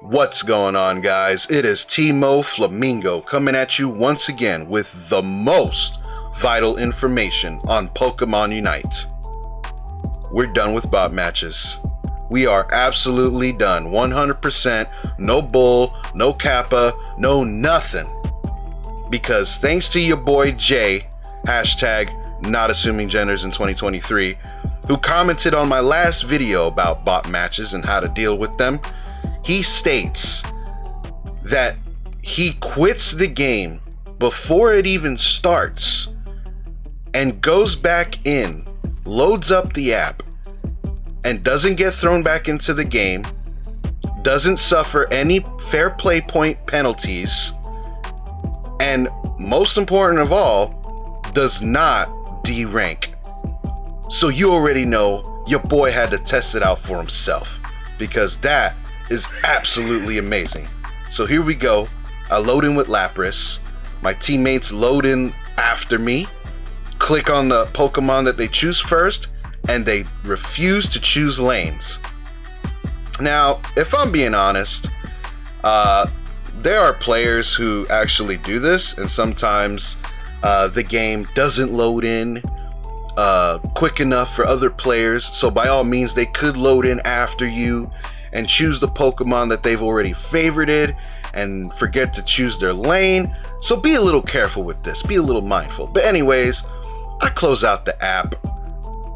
What's going on, guys? It is Timo Flamingo coming at you once again with the most vital information on Pokemon Unite. We're done with bot matches. We are absolutely done. 100%. No bull, no kappa, no nothing. Because thanks to your boy Jay, hashtag not assuming genders in 2023, who commented on my last video about bot matches and how to deal with them, he states that he quits the game before it even starts and goes back in, loads up the app, and doesn't get thrown back into the game, doesn't suffer any fair play point penalties, and most important of all, does not D-rank. So you already know your boy had to test it out for himself, because that is absolutely amazing. So here we go. I load in with Lapras. My teammates load in after me. Click on the Pokemon that they choose first, and they refuse to choose lanes. Now, if I'm being honest, there are players who actually do this, and sometimes the game doesn't load in quick enough for other players. So by all means, they could load in after you and choose the Pokemon that they've already favorited and forget to choose their lane. So be a little careful with this, be a little mindful. But anyways, I close out the app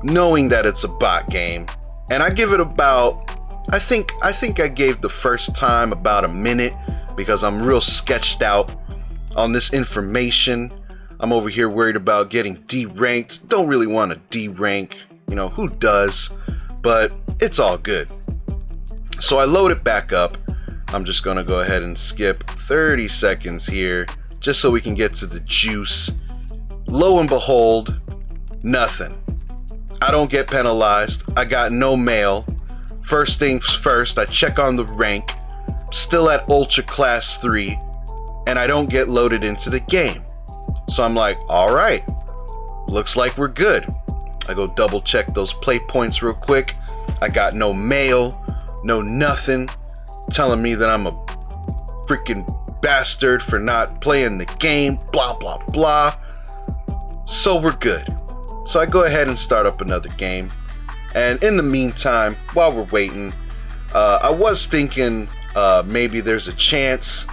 knowing that it's a bot game, and I give it about, I think I gave the first time about a minute because I'm real sketched out on this information. I'm over here worried about getting D-ranked. Don't really want to D-rank, you know, who does? But it's all good. So I load it back up. I'm just gonna go ahead and skip 30 seconds here just so we can get to the juice. Lo and behold, nothing. I don't get penalized. I got no mail. First things first, I check on the rank. Still at Ultra Class 3, and I don't get loaded into the game. So I'm like, all right, looks like we're good. I go double check those play points real quick. I got no mail. No nothing telling me that I'm a freaking bastard for not playing the game, blah blah blah. So we're good. So I go ahead and start up another game, and in the meantime, while we're waiting, I was thinking maybe there's a chance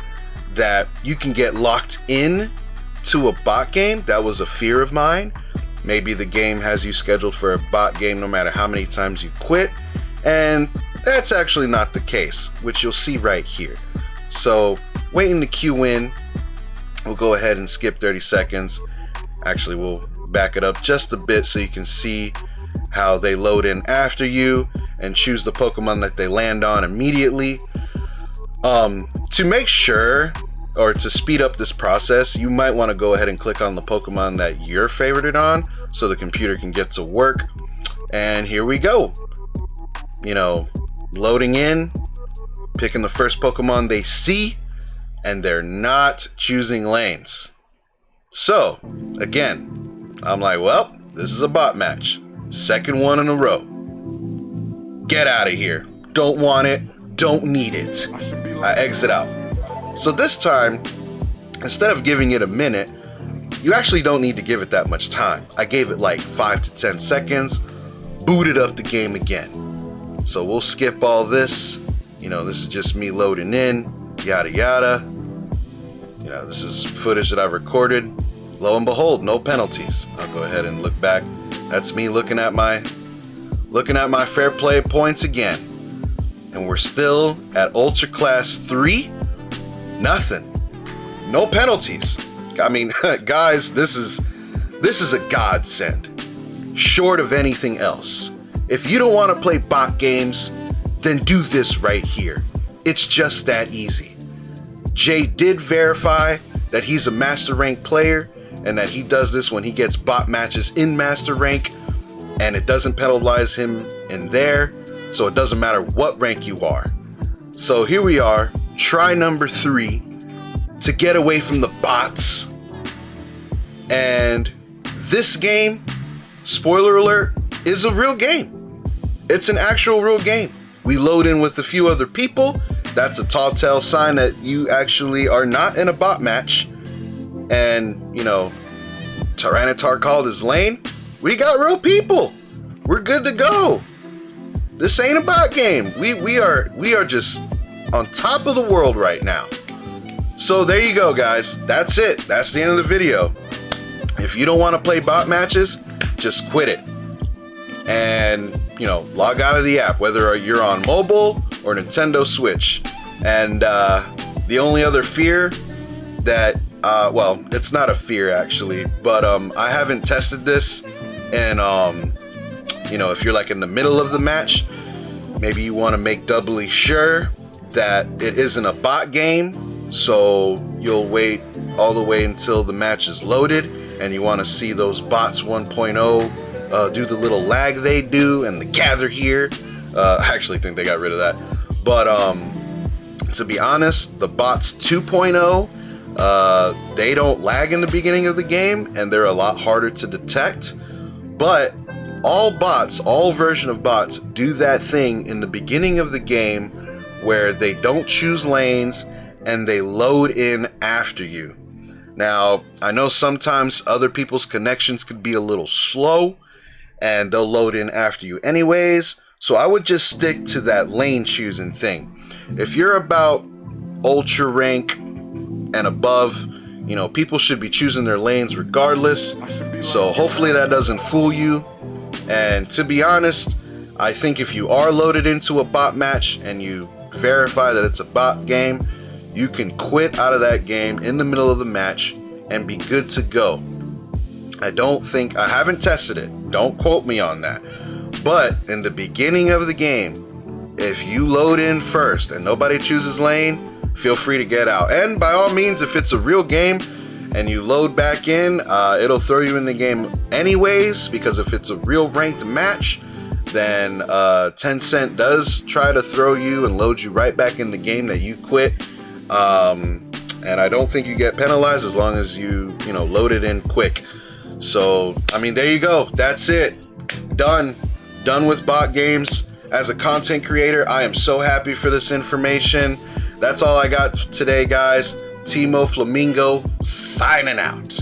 that you can get locked in to a bot game. That was a fear of mine. Maybe the game has you scheduled for a bot game no matter how many times you quit, and that's actually not the case, which you'll see right here. So, waiting to queue in, we'll go ahead and skip 30 seconds. Actually, we'll back it up just a bit so you can see how they load in after you and choose the Pokemon that they land on immediately. To make sure, or to speed up this process, you might want to go ahead and click on the Pokemon that you're favorited on so the computer can get to work. And here we go. You know, loading in, picking the first Pokemon they see, and they're not choosing lanes. So, again, I'm like, well, this is a bot match. Second one in a row. Get out of here. Don't want it. Don't need it. I exit out. So this time, instead of giving it a minute, you actually don't need to give it that much time. I gave it like 5 to 10 seconds, booted up the game again. So we'll skip all this. You know, this is just me loading in, yada yada. You know, this is footage that I recorded. Lo and behold, no penalties. I'll go ahead and look back. That's me looking at my fair play points again. And we're still at Ultra Class 3. Nothing. No penalties. I mean, guys, this is a godsend. Short of anything else. If you don't want to play bot games, then do this right here. It's just that easy. Jay did verify that he's a Master Rank player and that he does this when he gets bot matches in Master Rank, and it doesn't penalize him in there, so it doesn't matter what rank you are. So here we are, try number 3 to get away from the bots. And this game, spoiler alert, is a real game. It's an actual real game. We load in with a few other people, that's a tall tale sign that you actually are not in a bot match. And, you know, Tyranitar called his lane. We got real people. We're good to go. This ain't a bot game. We are just on top of the world right now. So there you go, guys. That's it. That's the end of the video. If you don't want to play bot matches, just quit it. And, you know, log out of the app, whether you're on mobile or Nintendo Switch. And the only other fear that, well, it's not a fear actually, but I haven't tested this. And, you know, if you're like in the middle of the match, maybe you want to make doubly sure that it isn't a bot game. So you'll wait all the way until the match is loaded, and you want to see those bots 1.0 do the little lag they do and the gather here. I actually think they got rid of that. But to be honest, the bots 2.0, they don't lag in the beginning of the game, and they're a lot harder to detect. But all bots, all version of bots, do that thing in the beginning of the game where they don't choose lanes and they load in after you. Now, I know sometimes other people's connections could be a little slow and they'll load in after you anyways, so I would just stick to that lane choosing thing. If you're about ultra rank and above, you know, people should be choosing their lanes regardless, so hopefully that doesn't fool you. And to be honest, I think if you are loaded into a bot match and you verify that it's a bot game, you can quit out of that game in the middle of the match and be good to go. I haven't tested it, don't quote me on that, but in the beginning of the game, if you load in first and nobody chooses lane, feel free to get out. And by all means, if it's a real game and you load back in, it'll throw you in the game anyways, because if it's a real ranked match, then Tencent does try to throw you and load you right back in the game that you quit. And I don't think you get penalized as long as you know, load it in quick. So, I mean, there you go. That's it. Done with bot games. As a content creator, I am so happy for this information. That's all I got today, guys. Timo Flamingo signing out.